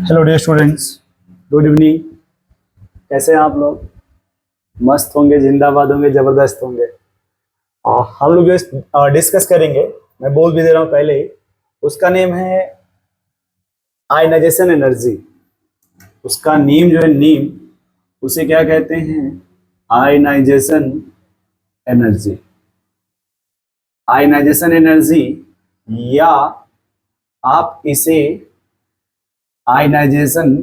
Hello dear students, good evening. कैसे हैं आप लोग? मस्त होंगे, जिंदाबाद होंगे, जबरदस्त होंगे। हम लोग जो डिस्कस करेंगे, मैं बोल भी दे रहा हूँ पहले ही, उसका नेम है आयनाइजेशन एनर्जी। उसका नीम जो है, नीम, उसे क्या कहते हैं? Ionization energy. आयनाइजेशन एनर्जी, या आप इसे आयनाइजेशन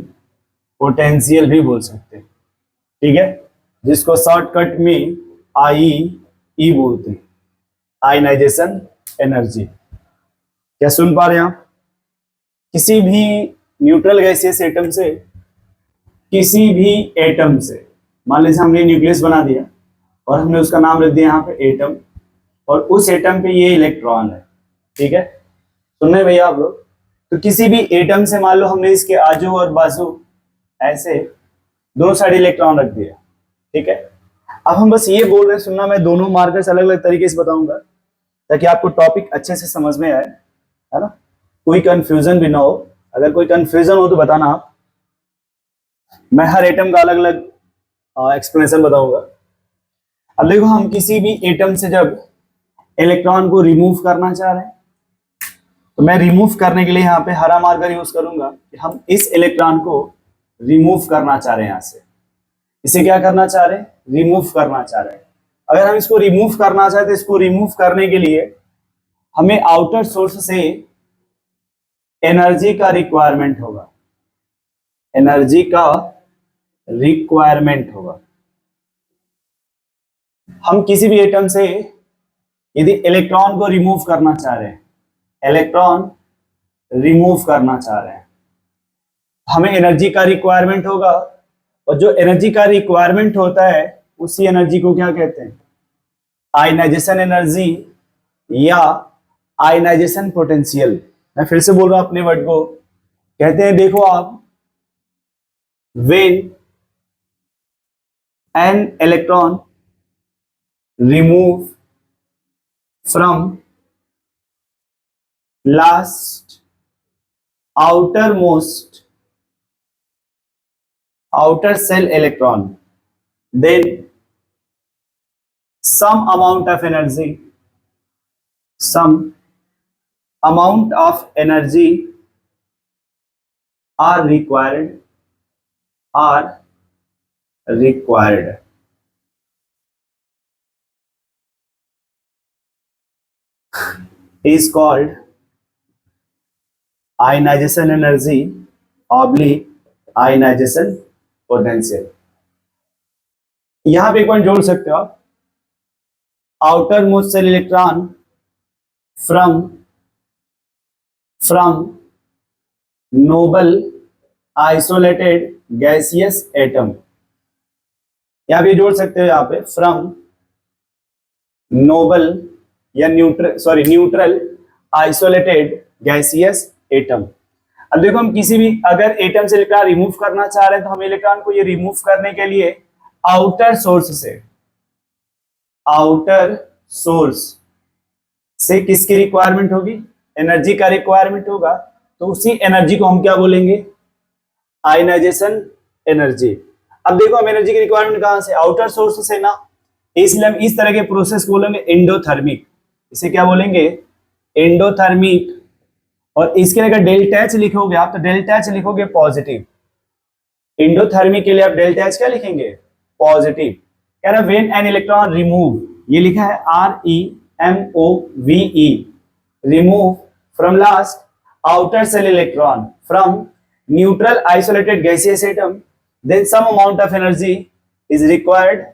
पोटेंशियल भी बोल सकते हैं। ठीक है, जिसको शॉर्टकट में आई ई बोलते हैं, आयनाइजेशन एनर्जी। क्या सुन पा रहे हैं आप? किसी भी न्यूट्रल गैसियस एटम से, किसी भी एटम से, मान लीजिए हमने न्यूक्लियस बना दिया और हमने उसका नाम रख दिया यहाँ पे एटम, और उस एटम पे ये इलेक्ट्रॉन है। ठीक है, सुन रहे भैया आप लोग? तो किसी भी एटम से मान लो हमने इसके आजू और बाजू ऐसे दोनों साइड इलेक्ट्रॉन रख दिया। ठीक है, अब हम बस ये बोल रहे हैं, सुनना, मैं दोनों मार्कर्स अलग अलग तरीके से बताऊंगा ताकि आपको टॉपिक अच्छे से समझ में आए, है ना? कोई कंफ्यूजन भी ना हो। अगर कोई कंफ्यूजन हो तो बताना आप, मैं हर एटम का अलग अलग एक्सप्लेनेशन बताऊंगा। अब देखो, हम किसी भी एटम से जब इलेक्ट्रॉन को रिमूव करना चाह रहे हैं, तो मैं रिमूव करने के लिए यहाँ पे हरा मार्कर यूज करूंगा कि हम इस इलेक्ट्रॉन को रिमूव करना चाह रहे हैं यहाँ से। इसे क्या करना चाह रहे हैं? रिमूव करना चाह रहे हैं। अगर हम इसको रिमूव करना चाहते हैं, इसको रिमूव करने के लिए हमें आउटर सोर्स से एनर्जी का रिक्वायरमेंट होगा। एनर्जी का रिक्वायरमेंट होगा। हम किसी भी एटम से यदि इलेक्ट्रॉन को रिमूव करना चाह रहे हैं, इलेक्ट्रॉन रिमूव करना चाह रहे हैं, हमें एनर्जी का रिक्वायरमेंट होगा। और जो एनर्जी का रिक्वायरमेंट होता है, उसी एनर्जी को क्या कहते हैं? आयनाइजेशन एनर्जी या आयनाइजेशन पोटेंशियल। मैं फिर से बोल रहा हूं अपने वर्ड को, कहते हैं, देखो आप, when an electron remove from last outer cell electron, then some amount of energy are required is called ionization energy oblique ionization potential। यहां पे एक पॉइंट जोड़ सकते हो आप, outermost shell electron from noble isolated gaseous atom. यहां भी जोड़ सकते हो, यहां पे फ्रॉम नोबल या न्यूट्रल आइसोलेटेड गैसियस एटम। अब देखो, हम किसी भी अगर एटम से इलेक्ट्रॉन रिमूव करना चाह रहे हैं, तो हम इलेक्ट्रॉन को ये रिमूव करने के लिए आउटर सोर्स से किसकी रिक्वायरमेंट होगी? एनर्जी का रिक्वायरमेंट होगा। तो उसी एनर्जी को हम क्या बोलेंगे? Ionization energy. अब देखो, हम एनर्जी की रिक्वायरमेंट कहां से? आउटर सोर्स से ना, इसलिए हम इस तरह के प्रोसेस को बोलेंगे एंडोथर्मिक। इसे क्या बोलेंगे? एंडोथर्मिक। और इसके लिए अगर डेल्टा एच लिखोगे आप, तो डेल्टा एच लिखोगे पॉजिटिव। एंडोथर्मिक के लिए आप डेल्टा एच क्या लिखेंगे? पॉजिटिव। कह रहा व्हेन एन इलेक्ट्रॉन रिमूव, ये लिखा है REMOVE, remove from last outer shell electron from neutral isolated gaseous atom, then some amount of energy is required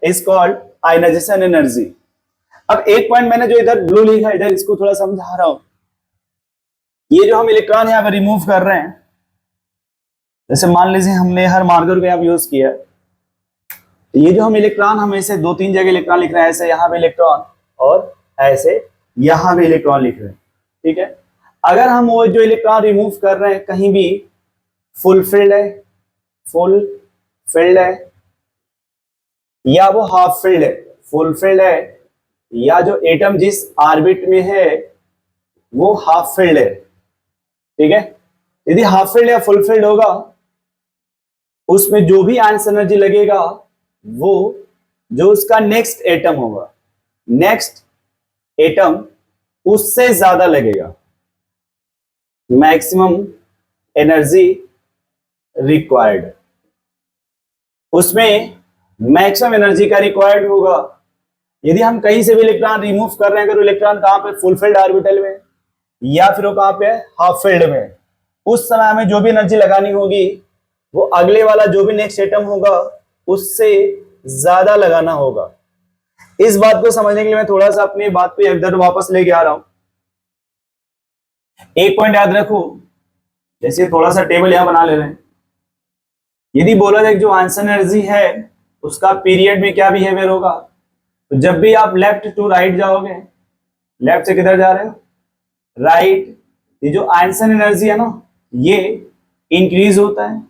is called ionization energy। अब एक पॉइंट मैंने जो इधर ब्लू लिखा है, इधर इसको थोड़ा समझा रहा हूं। ये जो हम इलेक्ट्रॉन यहाँ पे रिमूव कर रहे हैं, जैसे मान लीजिए हमने हर मार्कर को यहाँ यूज किया, ये जो हम इलेक्ट्रॉन, हम ऐसे दो तीन जगह इलेक्ट्रॉन लिख रहे हैं, ऐसे यहाँ पे इलेक्ट्रॉन और ऐसे यहाँ पे इलेक्ट्रॉन लिख रहे हैं। ठीक है, अगर हम वो जो इलेक्ट्रॉन रिमूव कर रहे हैं कहीं भी फुलफिल्ड है या वो हाफ फिल्ड है, फुलफिल्ड है, या जो एटम जिस ऑर्बिट में है वो हाफ फिल्ड है। ठीक है। यदि हाफ फील्ड या फुल फील्ड होगा, उसमें जो भी आयंस एनर्जी लगेगा वो जो उसका नेक्स्ट एटम होगा, नेक्स्ट एटम उससे ज्यादा लगेगा। मैक्सिमम एनर्जी रिक्वायर्ड, उसमें मैक्सिमम एनर्जी का रिक्वायर्ड होगा। यदि हम कहीं से भी इलेक्ट्रॉन रिमूव कर रहे हैं, अगर इलेक्ट्रॉन कहां पे, फुल फील्ड ऑर्बिटल में, या फिर वो कहां पे, हाफ फील्ड में, उस समय हमें जो भी एनर्जी लगानी होगी वो अगले वाला जो भी नेक्स्ट एटम होगा उससे ज्यादा लगाना होगा। इस बात को समझने के लिए मैं थोड़ा सा अपनी बात को इधर वापस लेके आ रहा हूं। एक पॉइंट याद रखो, जैसे थोड़ा सा टेबल यहां बना ले रहे हैं। यदि बोला जाए जो आंसर एनर्जी है उसका पीरियड में क्या बिहेवियर होगा, तो जब भी आप लेफ्ट टू राइट जाओगे, लेफ्ट से किधर जा रहे हो, राइट, ये जो आंसर एनर्जी है ना ये इंक्रीज होता है।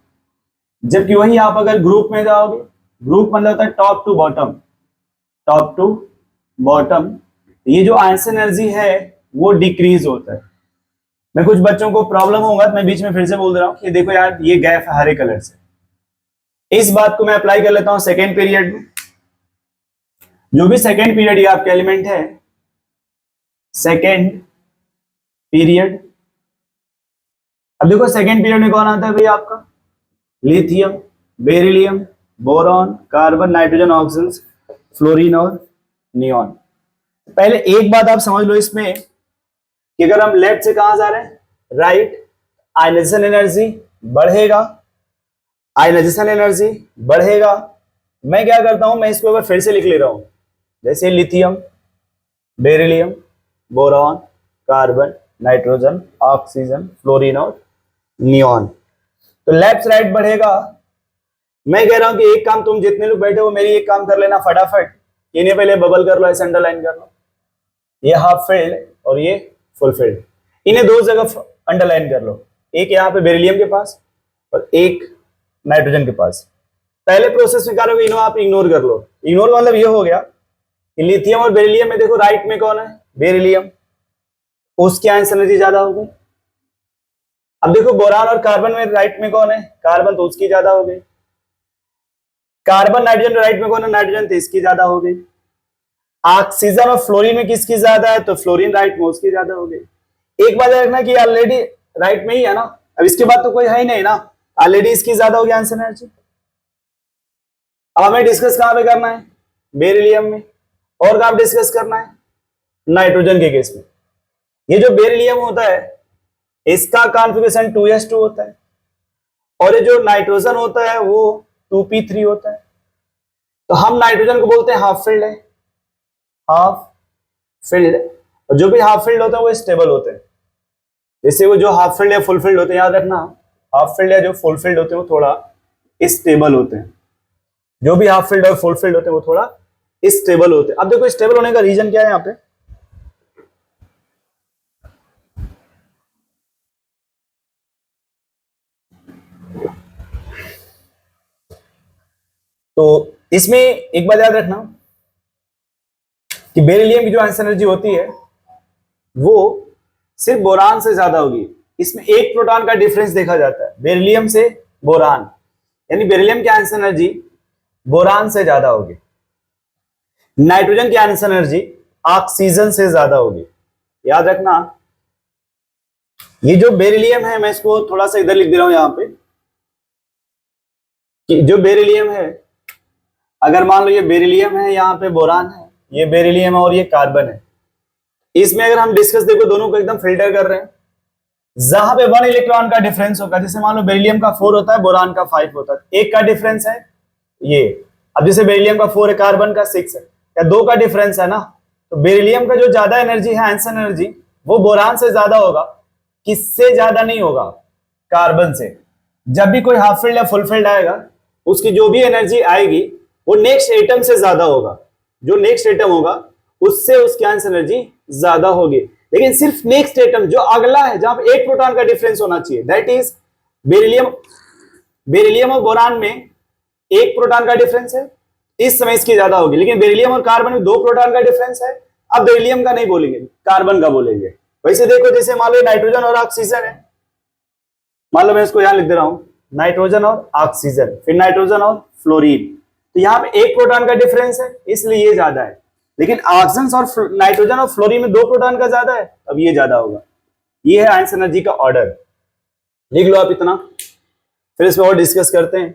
जबकि वही आप अगर ग्रुप में जाओगे, ग्रुप मतलब होता है top to bottom, top to bottom, ये जो आंसर एनर्जी है वो डिक्रीज होता है। मैं कुछ बच्चों को प्रॉब्लम होगा तो मैं बीच में फिर से बोल दे रहा हूं कि देखो यार ये गैप है हरे कलर से। इस बात को मैं अप्लाई कर लेता हूं सेकेंड पीरियड में। जो भी सेकेंड पीरियड या आपका एलिमेंट है, सेकेंड पीरियड, अब देखो सेकेंड पीरियड में कौन आता है भाई आपका, lithium, beryllium, boron, carbon, nitrogen, oxygen, fluorine और नियॉन। पहले एक बात आप समझ लो इसमें कि अगर हम लेफ्ट से कहां जा रहे हैं, राइट, आयनाइजेशन एनर्जी बढ़ेगा, आयनाइजेशन एनर्जी बढ़ेगा। मैं क्या करता हूं, मैं इसको एक बार फिर से लिख ले रहा हूं, जैसे lithium, beryllium, boron, carbon, nitrogen, oxygen, fluorine और नियॉन। तो लेफ्ट राइट बढ़ेगा। मैं कह रहा हूं कि एक काम, तुम जितने लोग बैठे हो मेरी एक काम कर लेना फटाफट, इन्हें पहले बबल कर लो, ऐसे अंडरलाइन कर लो, ये हाफ फील्ड और ये फुल फील्ड, इन्हें दो जगह अंडरलाइन कर लो, एक यहाँ पे बेरिलियम के पास और एक नाइट्रोजन के पास। पहले प्रोसेस में करोगे इन्हों आप इग्नोर कर लो। इग्नोर मतलब ये हो गया कि लिथियम और बेरिलियम में देखो राइट में कौन है, बेरिलियम, उसकी आयंस एनर्जी ज्यादा होगी। अब देखो बोरान और कार्बन में राइट में कौन है, कार्बन, तो उसकी ज्यादा हो गई। कार्बन नाइट्रोजन राइट में कौन है, नाइट्रोजन, तो इसकी ज्यादा हो गई। ऑक्सीजन और फ्लोरीन में किसकी ज्यादा है, तो फ्लोरीन राइट में, उसकी ज्यादा हो गई। एक बात रखना कि ऑलरेडी राइट में ही है ना, अब इसके बाद तो कोई है ही नहीं ना, ऑलरेडी इसकी ज्यादा हो गई आंसर एनर्जी। अब हमें डिस्कस कहां पे करना है, बेरिलियम में, और कहां डिस्कस करना है, नाइट्रोजन के केस में। ये जो बेरिलियम होता है इसका कॉन्फ़िगरेशन 2s2 होता है, और ये जो नाइट्रोजन होता है वो 2p3 होता है। तो हम नाइट्रोजन को बोलते हैं हाफ फील्ड है, हाफ फील्ड, और जो भी हाफ फील्ड होता है वो स्टेबल होते हैं। जैसे वो जो हाफ फील्ड या फुल फील्ड होते हैं, याद रखना, हाफ फील्ड या जो फुल फील्ड होते हैं वो थोड़ा स्टेबल होते हैं। जो भी हाफ फील्ड और फुल फील्ड होते हैं वो थोड़ा स्टेबल होते हैं। अब देखो स्टेबल होने का रीजन क्या है यहाँ पे, तो इसमें एक बात याद रखना कि बेरिलियम की जो आंसर एनर्जी होती है वो सिर्फ बोरान से ज्यादा होगी। इसमें एक प्रोटॉन का डिफरेंस देखा जाता है बेरिलियम से बोरान, यानी बेरिलियम की आंसर एनर्जी बोरान से ज्यादा होगी, नाइट्रोजन की आंसर एनर्जी ऑक्सीजन से ज्यादा होगी। याद रखना, ये जो बेरिलियम है, मैं इसको थोड़ा सा इधर लिख दे रहा हूं यहां पे, कि जो बेरिलियम है, अगर मान लो ये बेरिलियम है, यहाँ पे बोरान है, ये बेरिलियम है और ये कार्बन है। इसमें अगर हम डिस्कस देखो दोनों को एकदम फिल्टर कर रहे हैं, जहां पे 1 इलेक्ट्रॉन का डिफरेंस होगा, जैसे मान लो बेरिलियम का 4 होता है, बोरान का 5 होता है, एक का डिफरेंस है ये। अब जैसे बेरिलियम का 4 है, कार्बन का 6 है, या 2 का डिफरेंस है ना, तो बेरिलियम का जो ज्यादा एनर्जी है, आंसर एनर्जी, वो बोरान से ज्यादा होगा। किससे ज्यादा नहीं होगा, कार्बन से। जब भी कोई हाफ फील्ड या फुल फील्ड आएगा, उसकी जो भी एनर्जी आएगी वो नेक्स्ट एटम से ज्यादा होगा, जो नेक्स्ट एटम होगा उससे उसकी आंसर एनर्जी ज्यादा होगी। लेकिन सिर्फ नेक्स्ट एटम जो अगला है, जहां पे एक प्रोटॉन का डिफरेंस होना चाहिए, दैट इज बेरिलियम, बेरिलियम और बोरान में एक प्रोटॉन का डिफरेंस है, इस समय इसकी ज्यादा होगी। लेकिन बेरिलियम और कार्बन में 2 प्रोटॉन का डिफरेंस है, अब बेरिलियम का नहीं बोलेंगे, कार्बन का बोलेंगे। वैसे देखो, जैसे मान लो नाइट्रोजन और ऑक्सीजन है, मान लो मैं इसको यहां लिख दे रहा हूं, नाइट्रोजन और ऑक्सीजन, फिर नाइट्रोजन और फ्लोरीन, तो यहाँ पे एक प्रोटॉन का डिफरेंस है इसलिए ये ज्यादा है, लेकिन ऑक्सीजन और नाइट्रोजन और फ्लोरीन में 2 प्रोटॉन का ज्यादा है, अब ये ज्यादा होगा। ये है आयंस एनर्जी का ऑर्डर, लिख लो आप इतना, फिर इसमें और डिस्कस करते हैं।